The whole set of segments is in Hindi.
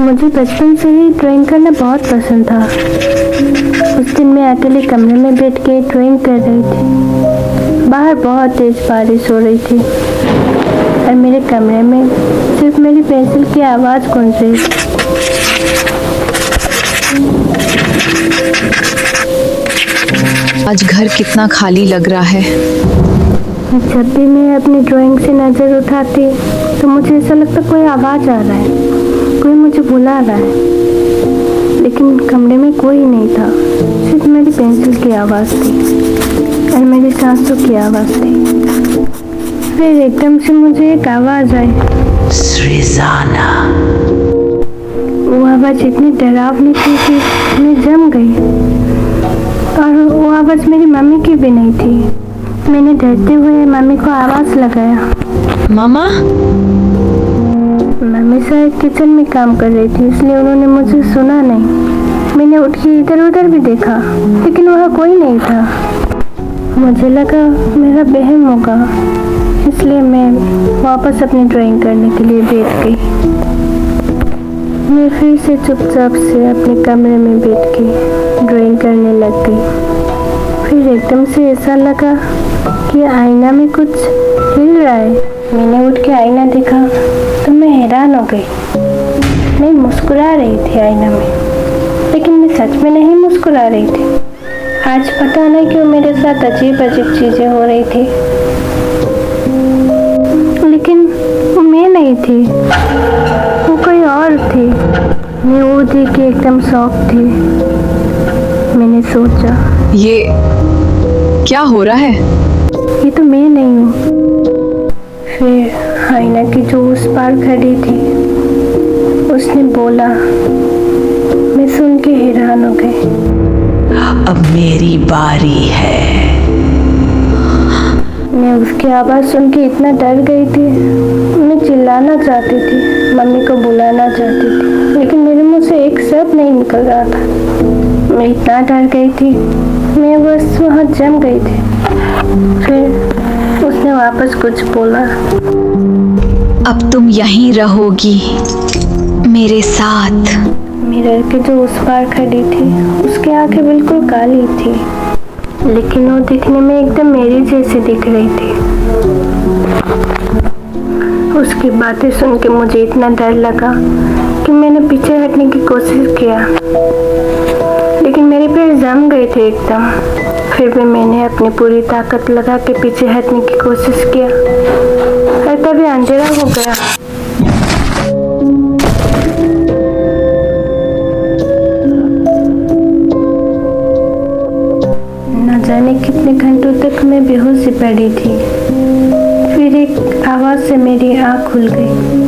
मुझे बचपन से ही ड्राइंग करना बहुत पसंद था। उस दिन मैं अकेले कमरे में बैठ के ड्राइंग कर रही थी। बाहर बहुत तेज बारिश हो रही थी और मेरे कमरे में सिर्फ मेरी पेंसिल की आवाज़ गूंज रही थी। आज घर कितना खाली लग रहा है। जब भी मैं अपनी ड्राइंग से नज़र उठाती तो मुझे ऐसा लगता कोई आवाज़ आ रहा है, कोई मुझे बुला रहा है, लेकिन कमरे में कोई नहीं था। सिर्फ मेरी पेंसिल की आवाज़ थी और मेरी सांसों की आवाज़ थी। फिर एकदम से मुझे एक आवाज़ आई, सृजाना। वो आवाज़ इतनी डरावनी थी कि मैं जम गई और वो आवाज़ मेरी मम्मी की भी नहीं थी। मैंने डरते हुए मम्मी को आवाज़ लगाया। मामा? मम्मी शायद किचन में काम कर रही थी, इसलिए उन्होंने मुझे सुना नहीं। मैंने उठ के इधर उधर भी देखा, लेकिन वहाँ कोई नहीं था। मुझे लगा मेरा बहन होगा, इसलिए मैं वापस अपनी ड्राइंग करने के लिए बैठ गई। मैं फिर से चुपचाप से अपने कमरे में बैठ के ड्राइंग करने लग गई। फिर एकदम से ऐसा लगा कि आईना में कुछ हिल रहा है। मैंने उठ के आईना देखा तो मैं हैरान हो गई। मैं मुस्कुरा रही थी आईना में, लेकिन मैं सच में नहीं मुस्कुरा रही थी। आज पता नहीं क्यों मेरे साथ अजीब अजीब चीज़ें हो रही थी, लेकिन वो मैं नहीं थी, वो कोई और थी। मैं वो देख के एकदम शॉक थी। मैंने सोचा, ये क्या हो रहा है? ये तो मैं नहीं हूँ। फिर आईना की जो उस पार खड़ी थी उसने बोला। मैं सुन के हैरान हो गई। अब मेरी बारी है। मैं उसकी आवाज़ सुन के इतना डर गई थी, मैं चिल्लाना चाहती थी, मम्मी को बुलाना चाहती थी, लेकिन मेरे मुंह से एक शब्द नहीं निकल रहा था। मैं इतना डर गई थी, मैं बस वहाँ जम गई थी। फिर उसने वापस कुछ बोला। अब तुम यहीं रहोगी मेरे साथ। मिरर के जो उस पार खड़ी थी उसकी आंखें बिल्कुल काली थी, लेकिन वो दिखने में एकदम मेरी जैसी दिख रही थी। उसकी बातें सुन के मुझे इतना डर लगा कि मैंने पीछे हटने की कोशिश किया, लेकिन मेरे पैर जम गए थे एकदम। फिर भी मैंने अपनी पूरी ताकत लगा के पीछे हटने की कोशिश किया और तभी अंधेरा हो गया। न जाने कितने घंटों तक मैं बेहोश ही पड़ी थी। फिर एक आवाज़ से मेरी आँख खुल गई।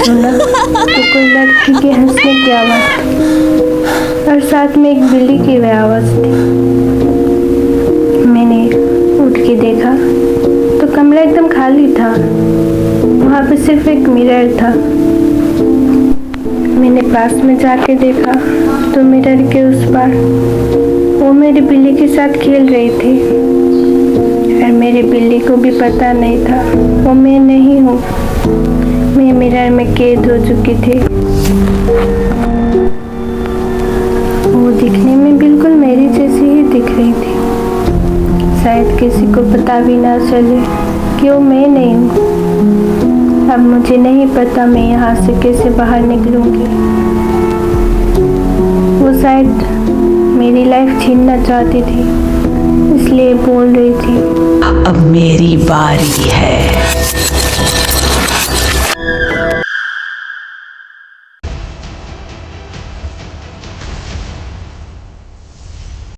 सुना तो कोई लड़की के हंसने की आवाज़ थी और साथ में एक बिल्ली की वह आवाज़ थी। मैंने उठ के देखा तो कमरा एकदम खाली था, वहाँ पे सिर्फ एक मिरर था। मैंने पास में जाके देखा तो मिरर के उस पार वो मेरी बिल्ली के साथ खेल रही थी और मेरी बिल्ली को भी पता नहीं था वो मैं नहीं हूँ। मैं मिरर में कैद हो चुकी थी। वो दिखने में बिल्कुल मेरी जैसी ही दिख रही थी। शायद किसी को पता भी ना चले कि वो मैं नहीं हूँ। अब मुझे नहीं पता मैं यहाँ से कैसे बाहर निकलूँगी। वो शायद मेरी लाइफ छीनना चाहती थी, इसलिए बोल रही थी, अब मेरी बारी है।